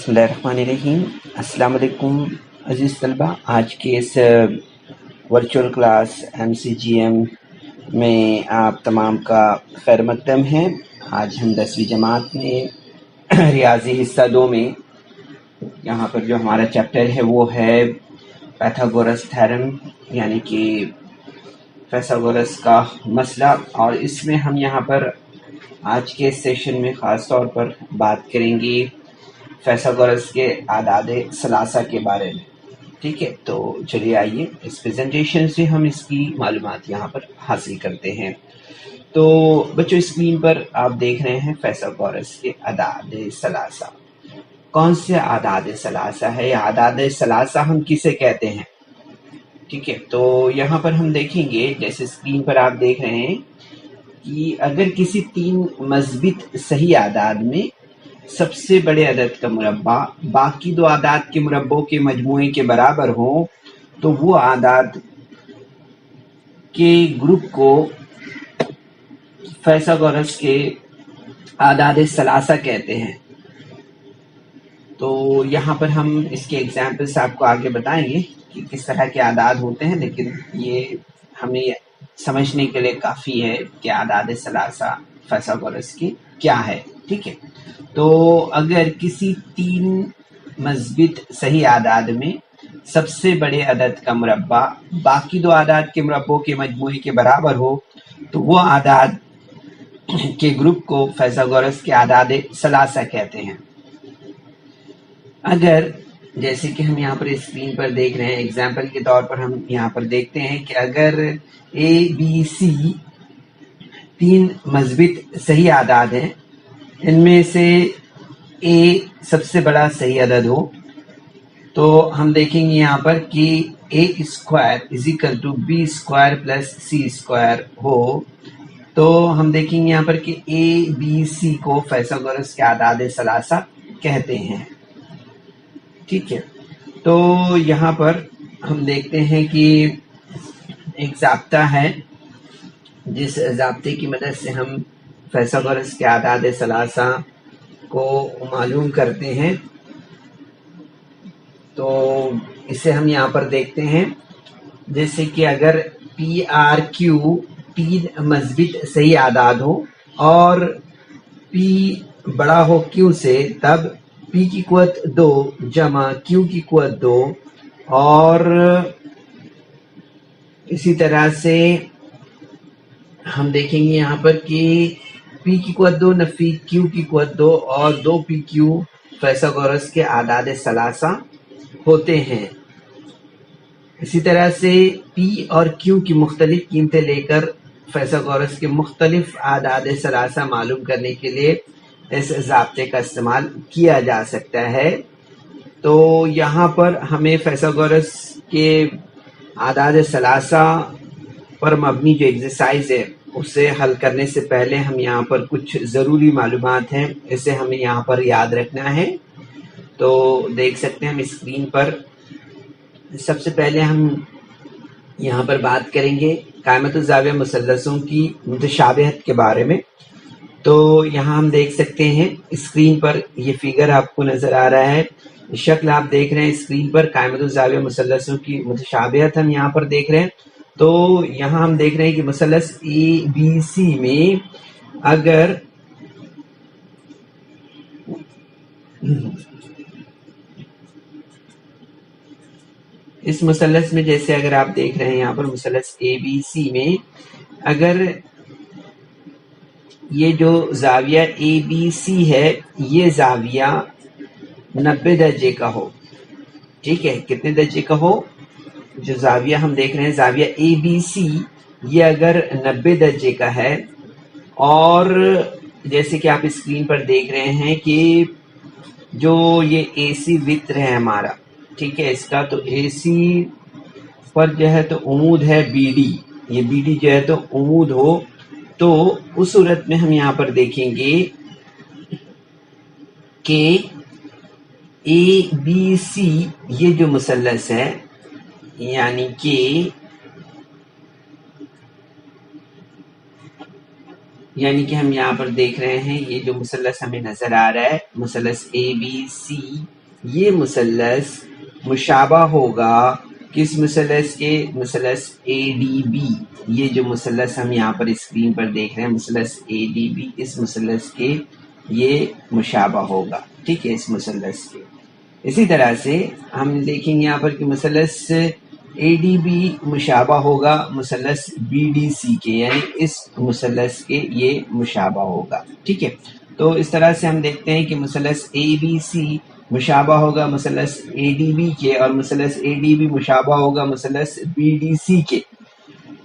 बिस्मिल्लाहिर्रहमानिर्रहीम। अस्सलाम वालेकुम अज़ीज़ तलबा। आज के इस वर्चुअल क्लास MCGM में आप तमाम का खैर मक़दम है। आज हम 10वीं जमात में रियाज़ी हिस्सा 2 में यहाँ पर जो हमारा चैप्टर है वो है पाइथागोरस थ्योरम, यानी कि पाइथागोरस का मसला। और इसमें हम यहाँ पर आज के सेशन में ख़ास तौर पर बात करेंगे पाइथागोरस के आदादे सलासा के बारे में। ठीक है, तो चलिए आइए इस प्रेजेंटेशन से हम इसकी मालूमात यहाँ पर हासिल करते हैं। तो बच्चों, स्क्रीन पर आप देख रहे हैं पाइथागोरस के आदादे सलासा। कौन से आदादे सलासा है या आदादे सलासा हम किसे कहते हैं? ठीक है, तो यहाँ पर हम देखेंगे, जैसे स्क्रीन पर आप देख रहे हैं कि अगर किसी 3 मज़बूत सही आदाद में सबसे बड़े अदद का मुरब्बा बाकी 2 आदाद के मुरब्बों के मजमूए के बराबर हो तो वो आदाद के ग्रुप को पाइथागोरस के आदादे सलासा कहते हैं। तो यहाँ पर हम इसके एग्जाम्पल्स आपको आगे बताएंगे कि किस तरह के आदाद होते हैं, लेकिन ये हमें समझने के लिए काफ़ी है कि आदादे सलासा पाइथागोरस की क्या है। ठीक है, तो अगर किसी 3 मज़बूत सही आदाद में सबसे बड़े अदद का मुरब्बा बाकी 2 आदाद के मुरब्बों के मजमूए के बराबर हो तो वो आदाद के ग्रुप को पाइथागोरस के आदादे सलासा कहते हैं। अगर, जैसे कि हम यहाँ पर स्क्रीन पर देख रहे हैं, एग्जाम्पल के तौर पर हम यहाँ पर देखते हैं कि अगर ABC 3 मज़बूत सही आदाद हैं, इनमें से A सबसे बड़ा सही अदद हो, तो हम देखेंगे यहाँ पर कि A square is equal to B square plus C square हो, तो हम देखेंगे यहाँ पर कि ABC को पाइथागोरस के आदादे सलासा कहते हैं। ठीक है, तो यहाँ पर हम देखते हैं कि एक ज़ाब्ता है, जिस ज़ाब्ते की मदद से हम पाइथागोरस के आदादे सलासा को मालूम करते हैं। तो इसे हम यहाँ पर देखते हैं, जैसे कि अगर PRQ 3 मज़बूत सही आदाद हो और P बड़ा हो Q से, तब P की कुव्वत 2 जमा Q की कुव्वत 2, और इसी तरह से हम देखेंगे यहाँ पर कि P की कुव्वत 2 नफी Q की कुव्वत 2 और 2PQ पाइथागोरस के आदादे सलासा होते हैं। इसी तरह से P और Q की मुख्तलिफ कीमतें लेकर पाइथागोरस के मुख्तलिफ आदादे सलासा मालूम करने के लिए इस ज़ाब्ते का इस्तेमाल किया जा सकता है। तो यहाँ पर हमें पाइथागोरस के आदादे सलासा पर मबनी जो एक्सरसाइज है उसे हल करने से पहले हम यहाँ पर कुछ ज़रूरी मालूमात हैं, इसे हमें यहाँ पर याद रखना है। तो देख सकते हैं हम स्क्रीन पर, सबसे पहले हम यहाँ पर बात करेंगे कायमतुज़ ज़ाविया मुसल्लसों की मुतशाबिहत के बारे में। तो यहाँ हम देख सकते हैं स्क्रीन पर, ये फिगर आपको नज़र आ रहा है, शक्ल आप देख रहे हैं स्क्रीन पर, कायमतुज़ ज़ाविया मुसल्लसों की मुतशाबिहत हम यहाँ पर देख रहे हैं। तो यहाँ हम देख रहे हैं कि मुसल्लस ABC में अगर इस मुसल्लस में, जैसे अगर आप देख रहे हैं यहाँ पर मुसल्लस ABC में, अगर ये जो ज़ाविया ABC है ये ज़ाविया 90 दर्जे का हो। ठीक है, कितने दर्जे का हो? जो ज़ाविया हम देख रहे हैं ज़ाविया ABC, ये अगर 90 दर्जे का है, और जैसे कि आप स्क्रीन पर देख रहे हैं कि जो ये AC वित्र है हमारा, ठीक है, इसका तो AC पर जो है तो उमूद है BD, ये BD जो है तो उमूद हो, तो उस सूरत में हम यहाँ पर देखेंगे कि ABC ये जो मुसल्लस है, यानी कि یعنی کہ ہم یہاں پر دیکھ رہے ہیں یہ جو مثلث ہمیں نظر آ رہا ہے مثلث ABC، یہ مثلث مشابہ ہوگا کس مثلث کے؟ مثلث ADB۔ یہ جو مثلث ہم یہاں پر اسکرین پر دیکھ رہے ہیں مثلث ADB، اس مثلث کے یہ مشابہ ہوگا، ٹھیک ہے، اس مثلث کے۔ اسی طرح سے ہم دیکھیں گے یہاں پر کہ مثلث ADB مشابہ ہوگا مثلث BDC کے، یعنی اس مثلث کے یہ مشابہ ہوگا، ٹھیک ہے۔ تو اس طرح سے ہم دیکھتے ہیں کہ مثلث ABC مشابہ ہوگا مثلث ADB کے، اور مثلث ADB مشابہ ہوگا مثلث BDC کے،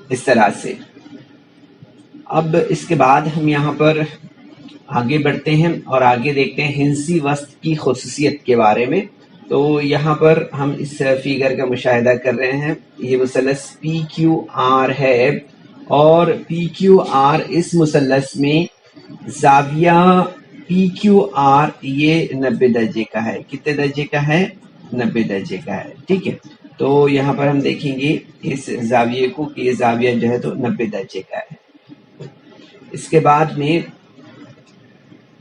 اس طرح سے۔ اب اس کے بعد ہم یہاں پر آگے بڑھتے ہیں اور آگے دیکھتے ہیں ہندسی وسط کی خصوصیت کے بارے میں۔ تو یہاں پر ہم اس فیگر کا مشاہدہ کر رہے ہیں، یہ مثلث PQR ہے، اور PQR اس مثلث میں زاویہ PQR یہ 90 درجے کا ہے۔ کتنے درجے کا ہے؟ 90 درجے کا ہے، ٹھیک ہے۔ تو یہاں پر ہم دیکھیں گے اس زاویے کو کہ یہ زاویہ جو ہے تو 90 درجے کا ہے۔ اس کے بعد میں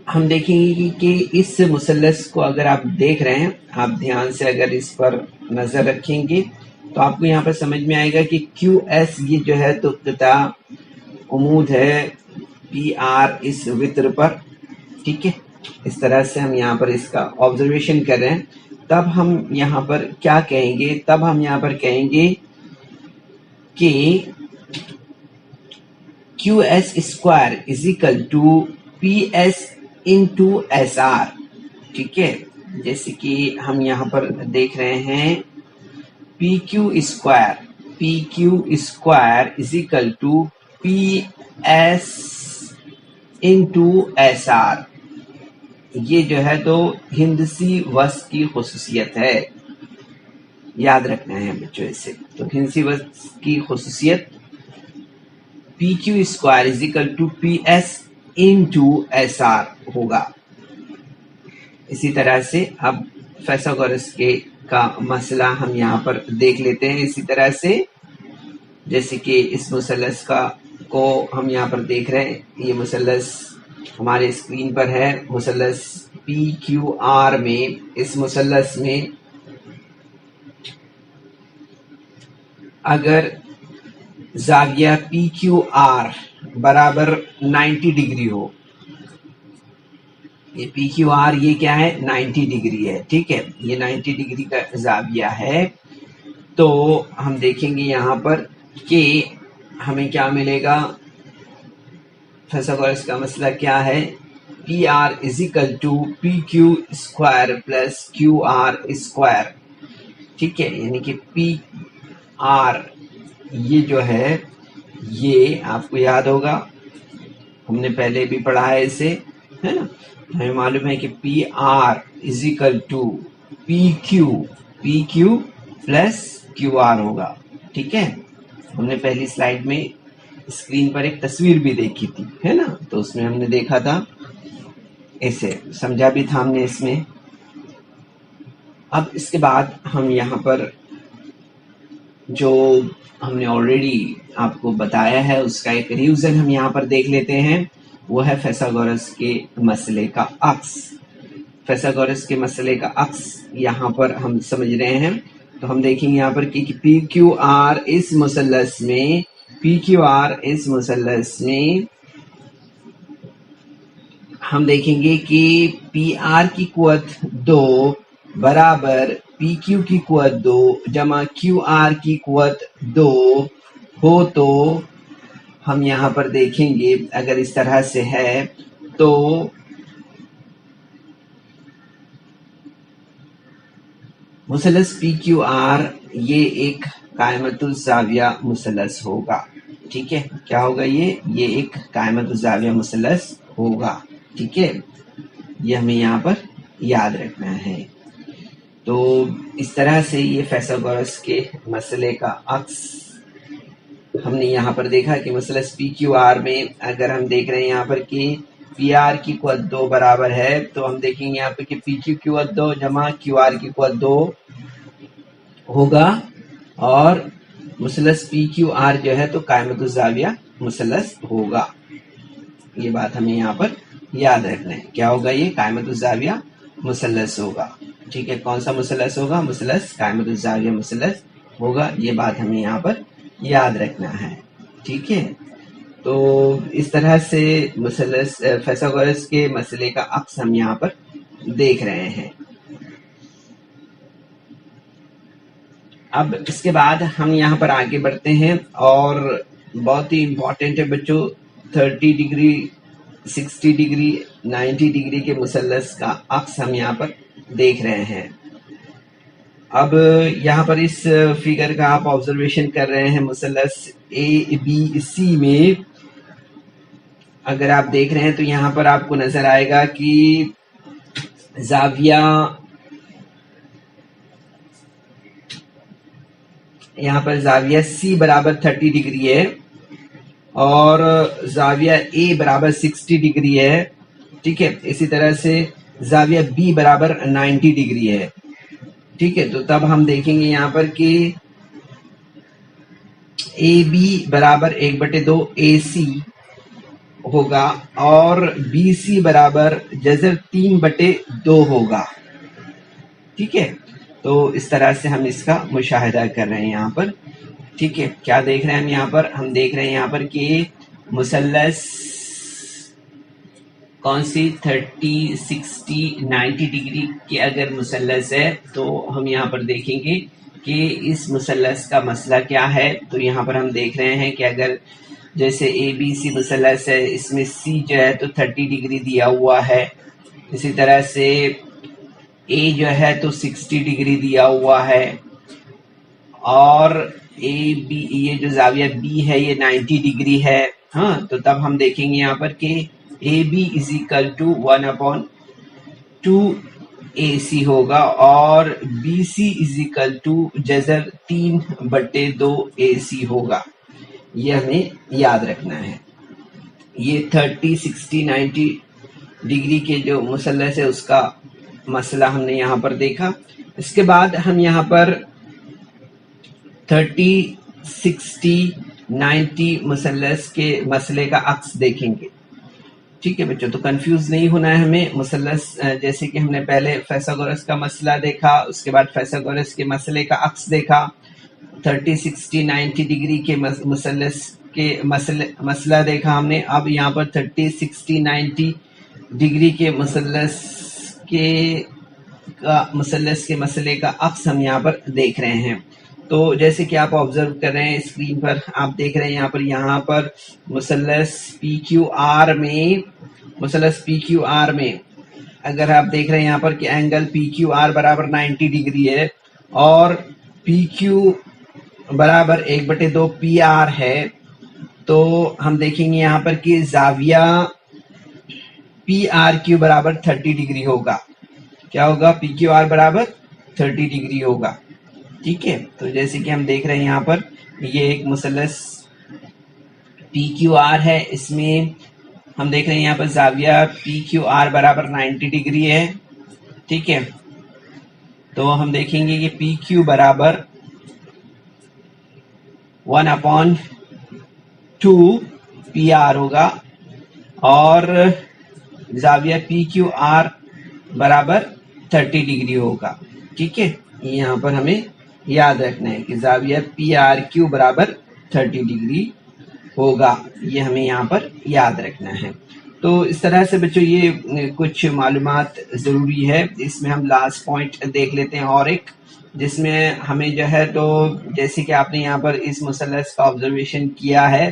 ہم دیکھیں گے کہ اس مثلث کو اگر آپ دیکھ رہے ہیں، آپ دھیان سے اگر اس پر نظر رکھیں گے تو آپ کو یہاں پر سمجھ میں آئے گا کہ QS یہ جو ہے تو قطع عمود ہے PR اس وتر پر، ٹھیک ہے۔ اس طرح سے ہم یہاں پر اس کا آبزرویشن کر رہے ہیں، تب ہم یہاں پر کیا کہیں گے؟ تب ہم یہاں پر کہیں گے کہ QS square is equal to PS into SR، ٹھیک ہے۔ جیسے کہ ہم یہاں پر دیکھ رہے ہیں PQ square is equal to PS into SR، یہ جو ہے تو ہندسی وسط کی خصوصیت ہے، یاد رکھنا ہے بچوں اسے۔ تو ہندسی وسط کی خصوصیت PQ square is equal to PS into SR ہوگا۔ اسی طرح سے اب فیثاغورس کے کا مسئلہ ہم یہاں پر دیکھ لیتے ہیں۔ اسی طرح سے جیسے کہ اس مثلث کو ہم یہاں پر دیکھ رہے ہیں، یہ مثلث ہمارے اسکرین پر ہے، مثلث PQR میں، اس مثلث میں اگر زاویہ PQR برابر 90 ڈگری ہو، یہ PQR یہ کیا ہے؟ 90 ڈگری ہے، ٹھیک ہے، یہ 90 ڈگری کا زاویہ ہے، تو ہم دیکھیں گے یہاں پر کہ ہمیں کیا ملے گا؟ فیثاغورس کا مسئلہ کیا ہے؟ PR is equal to PQ square plus QR square, ٹھیک ہے، یعنی کہ PR یہ جو ہے یہ آپ کو یاد ہوگا، ہم نے پہلے بھی پڑھا ہے اسے، ہے نا، ہمیں معلوم ہے کہ PR is equal to PQ plus QR ہوگا، ٹھیک ہے۔ ہم نے پہلی سلائیڈ میں اسکرین پر ایک تصویر بھی دیکھی تھی، ہے نا، تو اس میں ہم نے دیکھا تھا، اسے سمجھا بھی تھا ہم نے اس میں۔ اب اس کے بعد ہم یہاں پر جو ہم نے آلریڈی آپ کو بتایا ہے اس کا ایک ریویژن ہم یہاں پر دیکھ لیتے ہیں، وہ ہے فیثاغورس کے مسئلے کا عکس۔ فیثاغورس کے مسئلے کا عکس یہاں پر ہم سمجھ رہے ہیں، تو ہم دیکھیں گے یہاں پر کہ PQR اس مثلث میں ہم دیکھیں گے کہ PR کی قوت 2 برابر PQ کی قوت 2 جمع QR کی قوت 2 ہو، تو ہم یہاں پر دیکھیں گے اگر اس طرح سے ہے تو مثلث PQR یہ ایک قائمۃ الزاویہ مثلث ہوگا، ٹھیک ہے، کیا ہوگا؟ یہ ایک قائمۃ الزاویہ مثلث ہوگا، ٹھیک ہے، یہ ہمیں یہاں پر یاد رکھنا ہے۔ تو اس طرح سے یہ فیثاغورس کے مسئلے کا عکس ہم نے یہاں پر دیکھا کہ مثلث PQR میں اگر ہم دیکھ رہے ہیں یہاں پر کہ PR کی قوت 2 برابر ہے، تو ہم دیکھیں گے یہاں پر کہ PQ کی قوت 2 جمع QR کی قوت 2 ہوگا، اور مثلث PQR جو ہے تو قائمۃ الزاویہ مثلث ہوگا۔ یہ بات ہمیں یہاں پر یاد رکھنا ہے. کیا ہوگا؟ یہ قائمۃ الزاویہ مثلث ہوگا. ٹھیک ہے، کون سا مثلث ہوگا؟ مثلث قائمۃ الزاویہ مثلث ہوگا. یہ بات ہمیں یہاں پر یاد رکھنا ہے. ٹھیک ہے، تو اس طرح سے مثلث فیثاغورس کے مسئلے کا عکس ہم یہاں پر دیکھ رہے ہیں. اب اس کے بعد ہم یہاں پر آگے بڑھتے ہیں اور بہت ہی امپورٹنٹ ہے بچوں، 30 ڈگری 60 ڈگری 90 ڈگری کے مثلث کا عکس ہم یہاں پر دیکھ رہے ہیں. اب یہاں پر اس فگر کا آپ آبزرویشن کر رہے ہیں. مثلث اے بی سی میں اگر آپ دیکھ رہے ہیں تو یہاں پر آپ کو نظر آئے گا کہ زاویہ یہاں پر زاویہ سی برابر 30 ڈگری ہے اور زاویہ اے برابر 60 ڈگری ہے. ٹھیک ہے، اسی طرح سے زاویہ بی برابر 90 ڈگری ہے. ٹھیک ہے، تو تب ہم دیکھیں گے یہاں پر کہ اے بی برابر 1/2 اے سی ہوگا اور بی سی برابر جذر 3/2 ہوگا. ٹھیک ہے، تو اس طرح سے ہم اس کا مشاہدہ کر رہے ہیں یہاں پر. ٹھیک ہے، کیا دیکھ رہے ہیں ہم یہاں پر؟ ہم دیکھ رہے ہیں یہاں پر کہ مثلث کون سی 30 60 90 ڈگری کے اگر مثلث ہے تو ہم یہاں پر دیکھیں گے کہ اس مثلث کا مسئلہ کیا ہے. تو یہاں پر ہم دیکھ رہے ہیں کہ اگر جیسے اے بی سی مثلث ہے، اس میں سی جو ہے تو 30 ڈگری دیا ہوا ہے. اسی طرح سے اے جو ہے تو 60 ڈگری دیا ہوا ہے اور اے بی یہ جو زاویہ بی ہے یہ 90 ڈگری ہے. ہاں، تو تب ہم دیکھیں گے یہاں پر کہ A B is equal to 1/2 A C ہوگا اور B C is equal to جذر 3/2 اے سی ہوگا. یہ ہمیں یاد رکھنا ہے. یہ 30 60 90 ڈگری کے جو مثلث ہے اس کا مسئلہ ہم نے یہاں پر دیکھا. اس کے بعد ہم یہاں پر 30 60 90 مثلث کے مسئلے کا عکس دیکھیں گے. ٹھیک ہے بچوں، تو کنفیوز نہیں ہونا ہے ہمیں. مثلث جیسے کہ ہم نے پہلے فیثاغورس کا مسئلہ دیکھا، اس کے بعد فیثاغورس کے مسئلے کا عکس دیکھا. 30 60 90 ڈگری کے مثلث کے مسئلہ دیکھا ہم نے. اب یہاں پر 30 60 90 ڈگری کے مثلث کے مسئلے کا عکس ہم یہاں پر دیکھ رہے ہیں. تو جیسے کہ آپ آبزرو کر رہے ہیں اسکرین پر، آپ دیکھ رہے ہیں یہاں پر مثلث پی کیو آر میں اگر آپ دیکھ رہے ہیں یہاں پر کہ اینگل پی کیو آر برابر 90 ڈگری ہے اور پی کیو برابر 1/2 پی آر ہے. تو ہم دیکھیں گے یہاں پر کہ زاویہ پی آر کیو برابر 30 ڈگری ہوگا. کیا ہوگا؟ پی کیو آر برابر 30 ڈگری ہوگا. ٹھیک ہے، تو جیسے کہ ہم دیکھ رہے ہیں یہاں پر یہ ایک مثلث پی کیو آر ہے. اس میں ہم دیکھ رہے ہیں یہاں پر زاویہ پی کیو آر برابر 90 ڈگری ہے. ٹھیک ہے، تو ہم دیکھیں گے کہ پی کیو برابر 1/2 پی آر ہوگا اور زاویہ پی کیو آر برابر 30 ڈگری ہوگا. ٹھیک ہے، یہاں پر ہمیں یاد رکھنا ہے کہ زاویہ پی آر کیو برابر 30 ڈگری ہوگا. یہ ہمیں یہاں پر یاد رکھنا ہے. تو اس طرح سے بچوں یہ کچھ معلومات ضروری ہے. اس میں ہم لاسٹ پوائنٹ دیکھ لیتے ہیں اور ایک جس میں ہمیں جو ہے تو جیسے کہ آپ نے یہاں پر اس مثلث کا آبزرویشن کیا ہے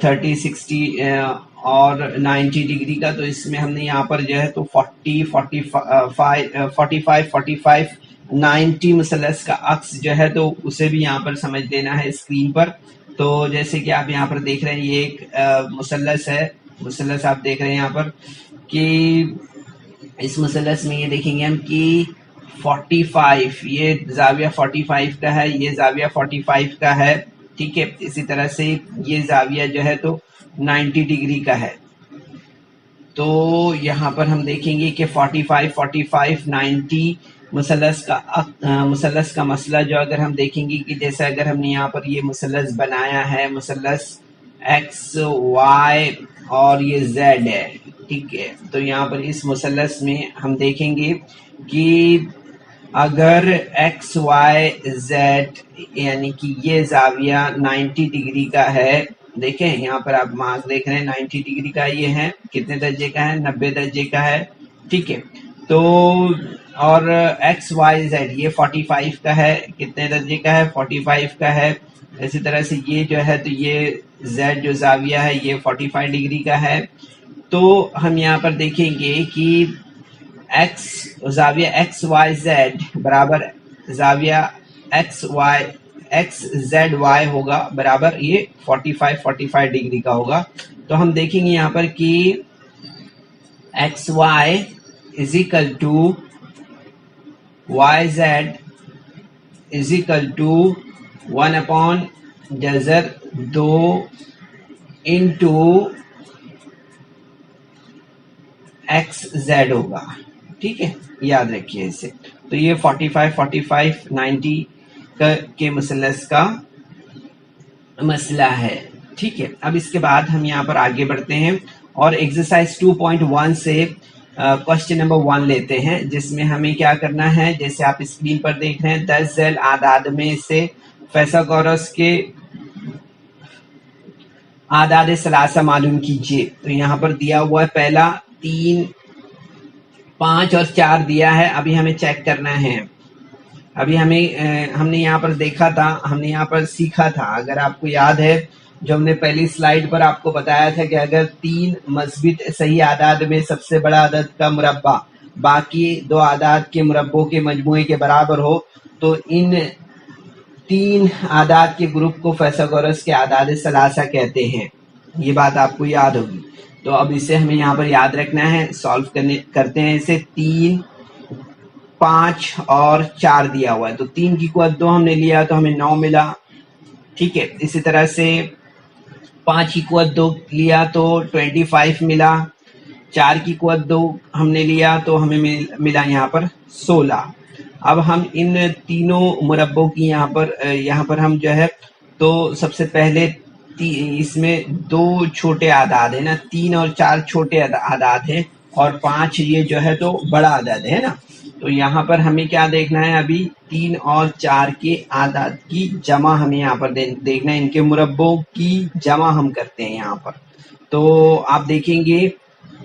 30 60 اور 90 ڈگری کا، تو اس میں ہم نے یہاں پر جو ہے تو 40 45 90 مثلث کا عکس جو ہے تو اسے بھی یہاں پر سمجھ لینا ہے اسکرین پر. تو جیسے کہ آپ یہاں پر دیکھ رہے ہیں یہ ایک مثلث ہے. مثلث آپ دیکھ رہے ہیں یہاں پر کہ اس مثلث میں یہ دیکھیں گے ہم کہ 45 یہ زاویہ 45 کا ہے، یہ زاویہ 45 کا ہے. ٹھیک ہے، اسی طرح سے یہ زاویہ جو ہے تو 90 ڈگری کا ہے. تو یہاں پر ہم دیکھیں گے کہ 45 90 مثلث کا مسئلہ جو اگر ہم دیکھیں گے کہ جیسے اگر ہم نے یہاں پر یہ مثلث بنایا ہے، مثلث एक्स वाई और ये जेड है, ठीक है। तो यहाँ पर इस मुसल्लस में हम देखेंगे कि अगर एक्स वाई जेड यानी कि ये जाविया 90 डिग्री का है, देखें यहाँ पर आप मार्क देख रहे हैं 90 डिग्री का ये है, कितने दर्जे का है, 90 दर्जे का है, ठीक है। तो और एक्स वाई जेड ये 45 का है, कितने दर्जे का है, 45 का है। इसी तरह से ये जो है तो ये जेड जो जाविया है ये 45 डिग्री का है। तो हम यहाँ पर देखेंगे कि एक्स जाविया एक्स वाई जेड बराबर जाविया एक्स जेड वाई होगा बराबर ये 45 डिग्री का होगा। तो हम देखेंगे यहाँ पर कि X Y is equal to Y Z is equal to 1/2 into X Z होगा, ठीक है, याद रखिए इसे। तो ये 45 90 के मुसल्लस का मसला है, ठीक है। अब इसके बाद हम यहाँ पर आगे बढ़ते हैं और एक्सरसाइज 2.1 से क्वेश्चन नंबर 1 लेते हैं, जिसमें हमें क्या करना है, जैसे आप स्क्रीन पर देख रहे हैं 10 झेल आदाद में से फैसागोरस के आदाद सलासा मालूम कीजिए। तो यहाँ पर दिया हुआ है पहला 3, 5 और 4 दिया है। अभी हमें चेक करना है, अभी हमने यहाँ पर देखा था, हमने यहाँ पर सीखा था, अगर आपको याद है जो हमने पहली स्लाइड पर आपको बताया था कि अगर 3 मस्बित सही आदाद में सबसे बड़ा अदद का मुरब्बा बाकी 2 आदाद के मुरब्बों के मजमूए के बराबर हो तो इन 3 आदाद के ग्रुप को फैसागोरस के आदाद सलासा कहते हैं। ये बात आपको याद होगी। तो अब इसे हमें यहाँ पर याद रखना है, सॉल्व करते हैं इसे। 3, 5 और 4 दिया हुआ है, तो 3 की कुव्वत 2 हमने लिया तो हमें 9 मिला, ठीक है। इसी तरह से 5 की कुव्वत 2 लिया तो 25 मिला, 4 की कुव्वत 2 हमने लिया तो हमें मिला यहाँ पर 16। अब हम इन तीनों मुरब्बों की यहाँ पर हम जो है तो सबसे पहले इसमें 2 छोटे आदाद है ना, 3 और 4 छोटे आदाद है और 5 ये जो है तो बड़ा आदाद है ना। तो यहाँ पर हमें क्या देखना है, अभी 3 और 4 के आदाद की जमा हमें यहाँ पर देखना है, इनके मुरब्बों की जमा हम करते हैं यहाँ पर। तो आप देखेंगे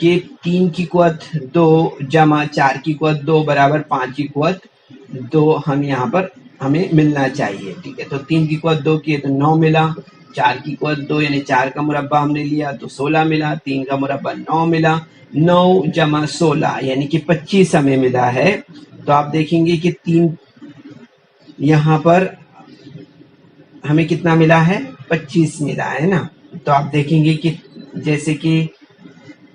कि 3 की कुव्वत 2 जमा 4 की कुव्वत 2 बराबर 5 की कुव्वत 2 हम यहाँ पर हमें मिलना चाहिए, ठीक है। तो 3 की कुव्वत 2 की तो 9 मिला, 4 की कुव्वत 2 यानी 4 का मुरब्बा हमने लिया तो 16 मिला, 3 का मुरब्बा 9 मिला, 9 जमा 16 यानी कि 25 हमें मिला है। तो आप देखेंगे कि 3 यहाँ पर हमें कितना मिला है, 25 मिला है ना। तो आप देखेंगे कि जैसे कि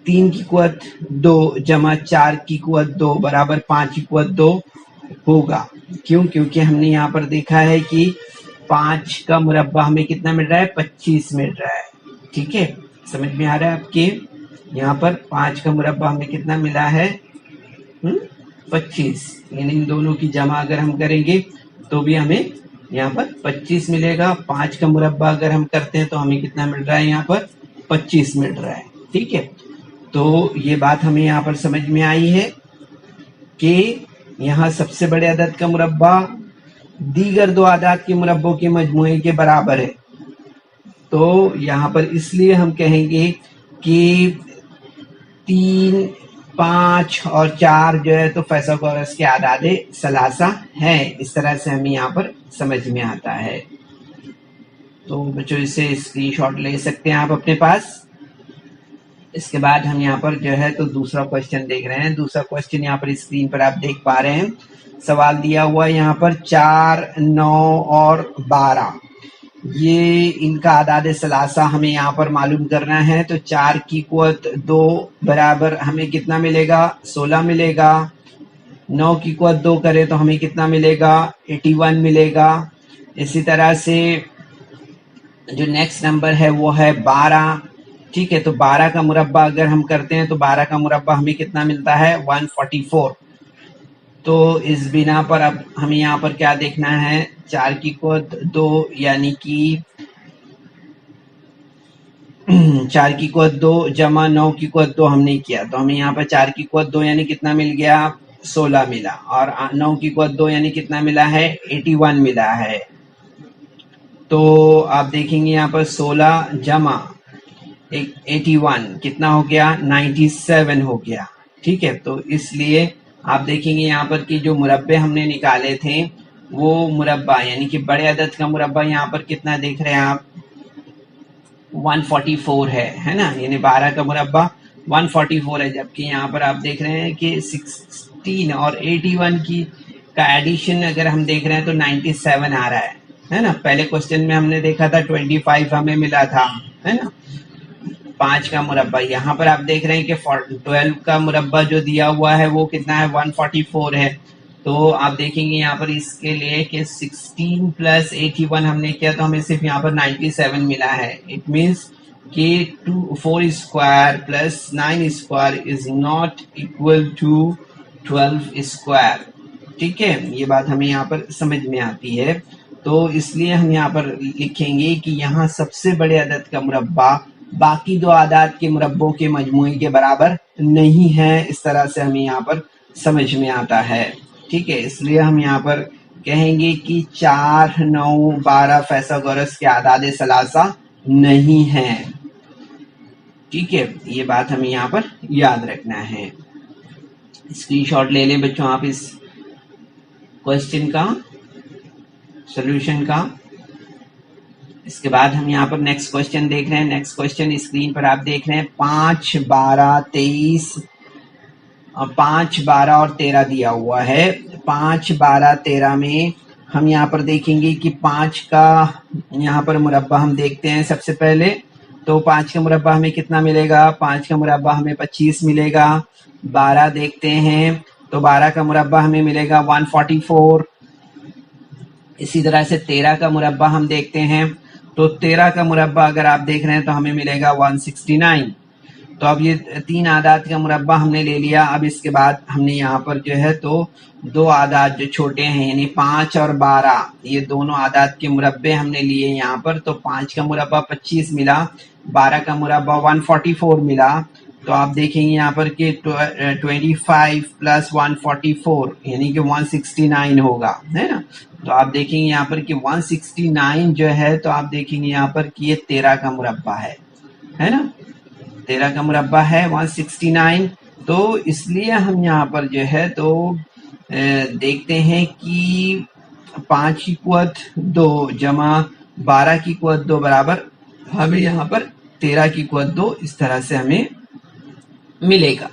3 की कुव्वत 2 जमा 4 की कुव्वत 2 बराबर 5 की कुव्वत 2 होगा। क्यों? क्योंकि हमने यहाँ पर देखा है कि 5 का मुरब्बा हमें कितना मिल रहा है, 25 मिल रहा है, ठीक है। समझ में आ रहा है आपके? यहाँ पर 5 का मुरब्बा हमें कितना मिला है, 25, यानी इन दोनों की जमा अगर हम करेंगे तो भी हमें यहाँ पर 25 मिलेगा। 5 का मुरब्बा अगर हम करते हैं तो हमें कितना मिल रहा है, यहाँ पर 25 मिल रहा है, ठीक है। तो ये बात हमें यहाँ पर समझ में आई है कि यहाँ सबसे बड़े अदद का मुरब्बा दीगर 2 आदाद के मुरब्बों के मजमूए के बराबर है। तो यहाँ पर इसलिए हम कहेंगे कि 3, 5 और 4 जो है तो फैसागोरस के आदाद सलासा है। इस तरह से हमें यहाँ पर समझ में आता है। तो बच्चों इसे स्क्रीनशॉट ले सकते हैं आप अपने पास। इसके बाद हम यहाँ पर जो है तो दूसरा क्वेश्चन देख रहे हैं। दूसरा क्वेश्चन यहाँ पर स्क्रीन पर आप देख पा रहे हैं। सवाल दिया हुआ है यहाँ पर 4, 9 और 12, ये इनका आदाद सलासा हमें यहाँ पर मालूम करना है। तो 4 की कुव्वत 2 बराबर हमें कितना मिलेगा, 16 मिलेगा। 9 की कुव्वत 2 करें तो हमें कितना मिलेगा, 81 मिलेगा। इसी तरह से जो नेक्स्ट नंबर है वो है 12, ठीक है। तो 12 का मुरब्बा अगर हम करते हैं तो 12 का मुरब्बा हमें कितना मिलता है, 144। तो इस बिना पर अब हमें यहाँ पर क्या देखना है, 4 की कुव्वत 2 यानी कि 4 की कुवत 2 जमा 9 की कुवत 2 हमने किया, तो हमें यहाँ पर 4 की कुवत 2 यानी कितना मिल गया, 16 मिला, और 9 की कुवत 2 यानी कितना मिला है, 81 मिला है। तो आप देखेंगे यहाँ पर 16 जमा 81 कितना हो गया, 97 हो गया। ठीक है, तो इसलिए आप देखेंगे यहाँ पर कि जो मुरब्बे हमने निकाले थे वो मुरब्बा यानी कि बड़े अदद का मुरब्बा यहाँ पर कितना देख रहे हैं आप, 144 है ना, यानी 12 का मुरब्बा 144 है, जबकि यहाँ पर आप देख रहे हैं कि 16 और 81 की का एडिशन अगर हम देख रहे हैं तो 97 आ रहा है ना। पहले क्वेश्चन में हमने देखा था 25 हमें मिला था, है ना, 5 का मुरब्बा। यहाँ पर आप देख रहे हैं कि 12 का मुरब्बा जो दिया हुआ है वो कितना है, 144 है। तो आप देखेंगे यहाँ पर इसके लिए कि 16 प्लस 81 हमने किया तो हमें सिर्फ यहाँ पर 97 मिला है। इट मीन्स कि 4 square plus 9 square is not equal to 12 square. ठीक है, ये बात हमें यहाँ पर समझ में आती है। तो इसलिए हम यहाँ पर लिखेंगे कि यहाँ सबसे बड़े अदद का मुरब्बा बाकी दो आदाद के मुरब्बों के मजमूए के बराबर नहीं है। इस तरह से हमें यहाँ पर समझ में आता है। ठीक है, इसलिए हम यहाँ पर कहेंगे कि 4, 9, 12 फैसागोरस के आदाद सलासा नहीं है। ठीक है, ये बात हमें यहाँ पर याद रखना है। स्क्रीनशॉट ले लें बच्चों आप इस क्वेश्चन का, सॉल्यूशन का। इसके बाद हम यहाँ पर नेक्स्ट क्वेश्चन देख रहे हैं। नेक्स्ट क्वेश्चन स्क्रीन पर आप देख रहे हैं, 5, 12, 23, 5, 12 और 13 दिया हुआ है। 5, 12, 13 में हम यहाँ पर देखेंगे कि 5 का यहाँ पर मुरब्बा हम देखते हैं सबसे पहले। तो 5 का मुरब्बा हमें कितना मिलेगा, 5 का मुरब्बा हमें 25 मिलेगा। 12 देखते हैं तो 12 का मुरब्बा हमें मिलेगा 144। इसी तरह से 13 का मुरब्बा हम देखते हैं तो 13 का मुरब्बा अगर आप देख रहे हैं तो हमें मिलेगा 169। तो अब ये 3 आदाद का मुरब्बा हमने ले लिया। अब इसके बाद हमने यहाँ पर जो है तो 2 आदाद जो छोटे हैं यानी 5 और 12, ये दोनों आदाद के मुरब्बे हमने लिए यहाँ पर। तो 5 का मुरब्बा 25 मिला, 12 का मुरब्बा 144 मिला। तो आप देखेंगे यहाँ पर कि 25 प्लस 144 यानी कि 169 होगा, है ना। तो आप देखेंगे यहाँ पर कि 169 जो है, तो आप देखेंगे यहाँ पर कि ये 13 का मुरब्बा है ना, 13 का मुरब्बा है 169। तो इसलिए हम यहाँ पर जो है तो देखते हैं कि 5 की कुवत 2 जमा 12 की कुवत 2 बराबर हमें यहाँ पर 13 की कुवत 2 इस तरह से हमें मिलेगा।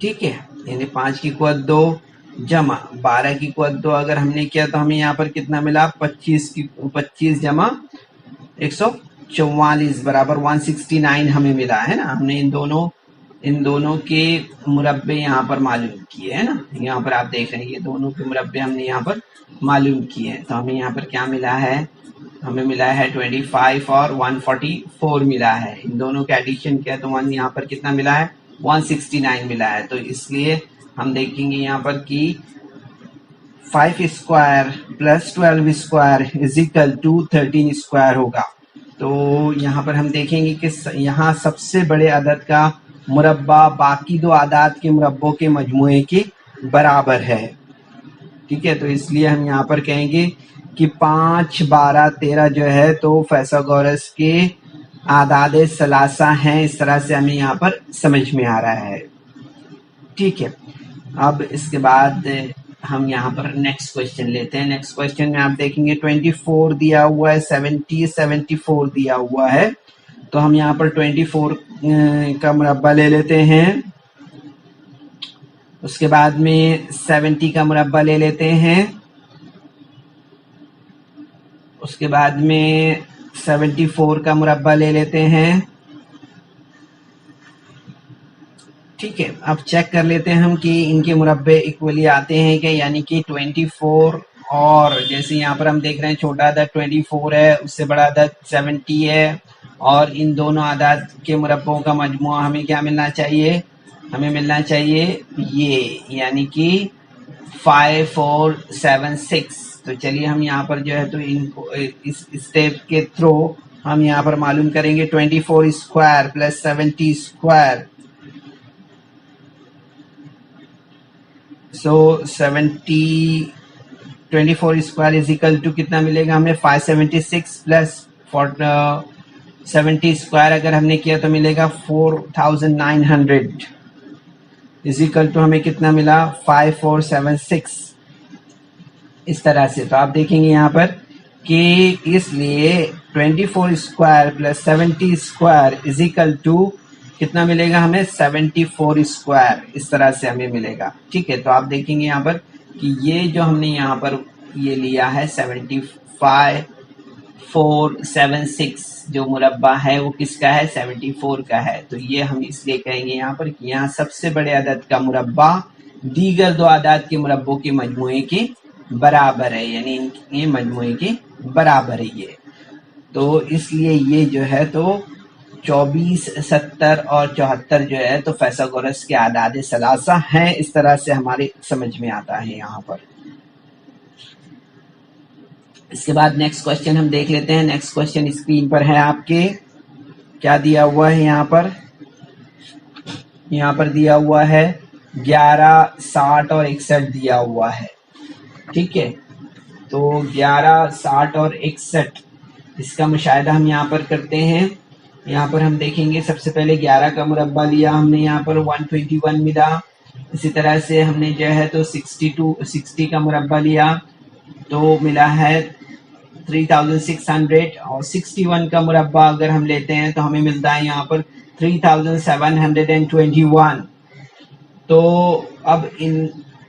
ठीक है, यानी 5 की कुवत 2 जमा 12 की कुवत 2 अगर हमने किया तो हमें यहाँ पर कितना मिला, 25 जमा 144 बराबर 169 हमें मिला, है ना। हमने इन दोनों के मुरब्बे यहाँ पर मालूम किए, है ना। यहाँ पर आप देख रहे हैं ये दोनों के मुरब्बे हमने यहाँ पर मालूम किए हैं। तो हमें यहाँ पर क्या मिला है, हमें मिला है 25 और 144 मिला है। इन दोनों का एडिशन किया तो यहाँ पर कितना मिला है, 169 मिला है। तो इसलिए हम देखेंगे यहाँ पर कि 5 square plus 12 square is equal to 13 square होगा। तो यहाँ पर हम देखेंगे कि यहाँ सबसे बड़े अदद का मुरब्बा बाकी दो आदाद के मुरब्बों के मजमूए के बराबर है। ठीक है, तो इसलिए हम यहाँ पर कहेंगे कि 5, 12, 13 जो है तो फैसागोरस के आदाद सलासा हैं। इस तरह से हमें यहाँ पर समझ में आ रहा है। ठीक है, अब इसके बाद हम यहाँ पर नेक्स्ट क्वेश्चन लेते हैं। नेक्स्ट क्वेश्चन में आप देखेंगे 24 दिया हुआ है, 70, 74 दिया हुआ है। तो हम यहाँ पर 24 का मुरब्बा ले लेते हैं। उसके बाद में 70 का मुरब्बा ले लेते हैं। उसके बाद में 74 का मुरब्बा ले लेते हैं। ठीक है, अब चेक कर लेते हैं हम कि इनके मुरब्बे इक्वली आते हैं क्या, यानी कि 24 और जैसे यहाँ पर हम देख रहे हैं छोटा अदद 24 है, उससे बड़ा अदद 70 है, और इन दोनों आदाद के मुरब्बों का मजमुआ हमें क्या मिलना चाहिए, हमें मिलना चाहिए ये, यानी कि 5, 4, 7, 6। तो चलिए हम यहाँ पर जो है तो इनको इस स्टेप के थ्रू ہم یہاں پر معلوم کریں گے 24 square plus 70 square. So 24 square is equal to کتنا ملے گا ہمیں 576 پلس 70 اسکوائر اگر ہم نے کیا تو ملے گا 4900 از اکول ٹو ہمیں کتنا ملا 5476. اس طرح سے تو آپ دیکھیں گے یہاں پر کہ اس لیے 24 square plus 70 square is equal to کتنا ملے گا ہمیں 74 اسکوائر. اس طرح سے ہمیں ملے گا. ٹھیک ہے، تو آپ دیکھیں گے یہاں پر کہ یہ جو ہم نے یہاں پر یہ لیا ہے 75476 جو مربع ہے وہ کس کا ہے 74 کا ہے. تو یہ ہم اس لیے کہیں گے یہاں پر کہ یہاں سب سے بڑے عدد کا مربع دیگر دو اعداد کے مربعوں کے مجموعے کے برابر ہے، یعنی یہ مجموعے کے برابر ہے یہ. تو اس لیے یہ جو ہے تو 24 70 اور 74 جو ہے تو فیثاغورس کے اعداد ثلاثہ ہیں. اس طرح سے ہمارے سمجھ میں آتا ہے یہاں پر. اس کے بعد نیکسٹ کوشچن ہم دیکھ لیتے ہیں. نیکسٹ کوشچن اسکرین پر ہے آپ کے. کیا دیا ہوا ہے یہاں پر دیا ہوا ہے 11 60 اور 61 دیا ہوا ہے. ٹھیک ہے، تو 11 60 اور 61 اس کا مشاہدہ ہم یہاں پر کرتے ہیں. یہاں پر ہم دیکھیں گے سب سے پہلے 11 کا مربع لیا ہم نے یہاں پر 121 ملا. اسی طرح سے ہم نے جو ہے تو 60 کا مربع لیا تو ملا ہے 3600 اور 61 کا مربع اگر ہم لیتے ہیں تو ہمیں ملتا ہے یہاں پر 3721. تو اب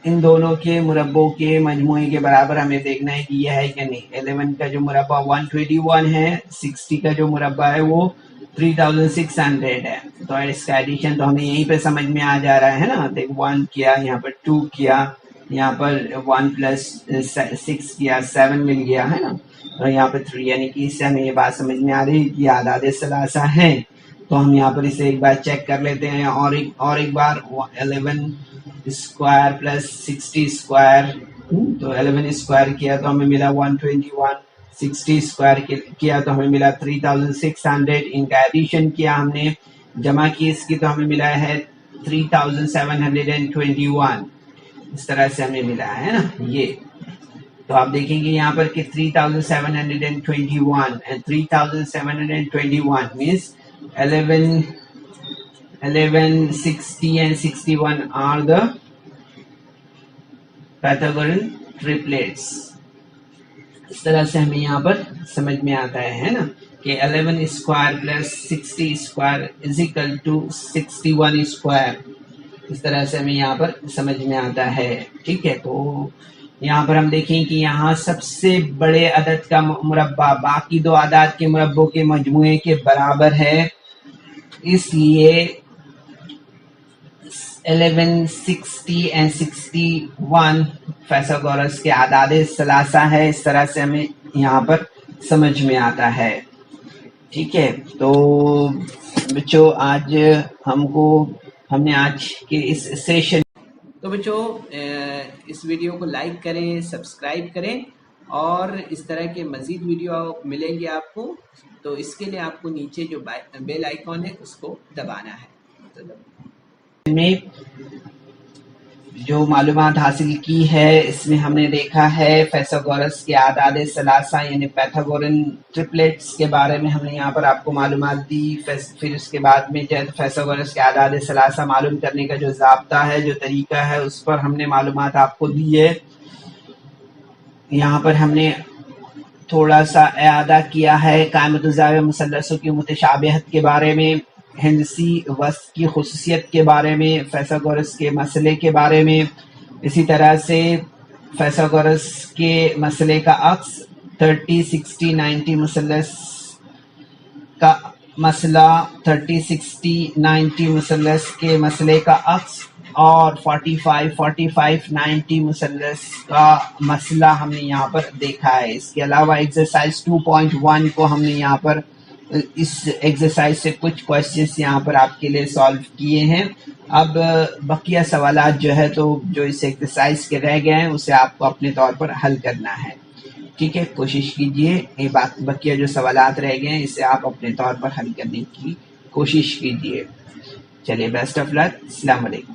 ان دونوں کے مربعوں کے مجموعے کے برابر ہمیں دیکھنا ہے کہ یہ ہے کہ نہیں. 11 کا جو مربع 121 ہے، 60 کا جو مربع ہے وہ 3600 ہے. تو اس کا ایڈیشن تو ہمیں یہیں پہ سمجھ میں آ جا رہا ہے نا. دیکھ 1 کیا، یہاں پر 2 کیا، یہاں پر 1 پلس 6 کیا 7 مل گیا ہے نا. اور یہاں پر 3، یعنی کہ اس سے ہمیں یہ بات سمجھ میں آ رہی ہے کہ اعداد ثلاثہ ہیں. تو ہم یہاں پر اسے ایک بار چیک کر لیتے ہیں اور ایک بار 11 اسکوائر پلس 60 اسکوائر. تو 11 اسکوائر کیا تو ہمیں ملا 121، 60 اسکوائر کیا تو ہمیں ملا 3600. ان کا ایڈیشن کیا ہم نے، جمع کی اس کی تو ہمیں ملا ہے 3721. اس طرح سے ہمیں ملا ہے نا یہ. تو آپ دیکھیں گے یہاں پر کہ 3721 and 3721 means 11 60 and 61 are the Pythagorean triplets. اس طرح سے ہمیں یہاں پر سمجھ میں آتا ہے نا کہ 11 square plus 60 square is equal to 61 square. اس طرح سے ہمیں یہاں پر سمجھ میں آتا ہے. ٹھیک ہے، تو یہاں پر ہم دیکھیں کہ یہاں سب سے بڑے عدد کا مربع باقی دو اعداد کے مربعوں کے مجموعے کے برابر ہے. اس لیے 11 60 and 61 فیثاغورس کے اعداد ثلاثہ ہے. اس طرح سے ہمیں یہاں پر سمجھ میں آتا ہے. ٹھیک ہے، تو بچوں آج ہم نے آج کے اس سیشن تو بچوں اس ویڈیو کو لائک کریں، سبسکرائب کریں اور اس طرح کے مزید ویڈیو ملیں گے آپ کو. تو اس کے لیے آپ کو نیچے جو بیل آئیکن ہے اس کو دبانا ہے. میں جو معلومات حاصل کی ہے اس میں ہم نے دیکھا ہے فیثاغورس کے اعداد ثلاثہ یعنی پیتھاگورن ٹرپلیٹس کے بارے میں ہم نے یہاں پر آپ کو معلومات دی. پھر اس کے بعد میں فیثاغورس کے اعداد ثلاثہ معلوم کرنے کا جو ضابطہ ہے، جو طریقہ ہے، اس پر ہم نے معلومات آپ کو دی ہے. یہاں پر ہم نے تھوڑا سا اعادہ کیا ہے قائمۃ الزاویہ مثلثوں کی متشابہت کے بارے میں، ہندسی وسط کی خصوصیت کے بارے میں، فیثاغورس کے مسئلے کے بارے میں. اسی طرح سے فیثاغورس کے مسئلے کا عکس 30 60 90 مثلث کا مسئلہ، 30 60 90 مثلث کے مسئلے کا عکس اور 45 45 90 مثلث کا مسئلہ ہم نے یہاں پر دیکھا ہے. اس کے علاوہ ایکسرسائز 2.1 کو ہم نے یہاں پر اس ایکسرسائز سے کچھ کوشچنس یہاں پر آپ کے لیے سالو کیے ہیں. اب بقیہ سوالات جو ہے تو جو اس ایکسرسائز کے رہ گئے ہیں اسے آپ کو اپنے طور پر حل کرنا ہے. ٹھیک ہے، کوشش کیجئے یہ بقیہ جو سوالات رہ گئے ہیں اسے آپ اپنے طور پر حل کرنے کی کوشش کیجئے. چلیے بیسٹ آف لک. السلام علیکم.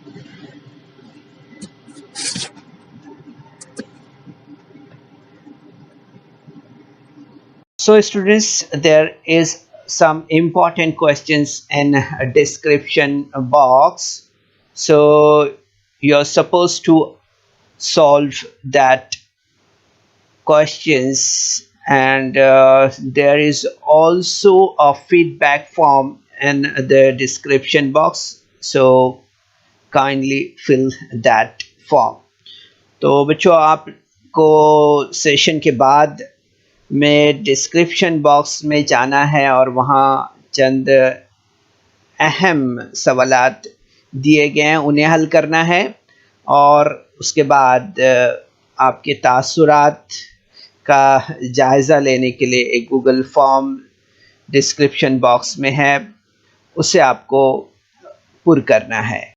So students, there is some important questions in a description box. So you're supposed to solve that questions, and there is also a feedback form in the description box. So kindly fill that form. تو بچوں آپ کو session کے بعد میں description box میں جانا ہے اور وہاں چند اہم سوالات دیے گئے ہیں انہیں حل کرنا ہے، اور اس کے بعد آپ کے تاثرات کا جائزہ لینے کے لیے ایک گوگل فارم ڈسکرپشن باکس میں ہے، اسے آپ کو پر کرنا ہے.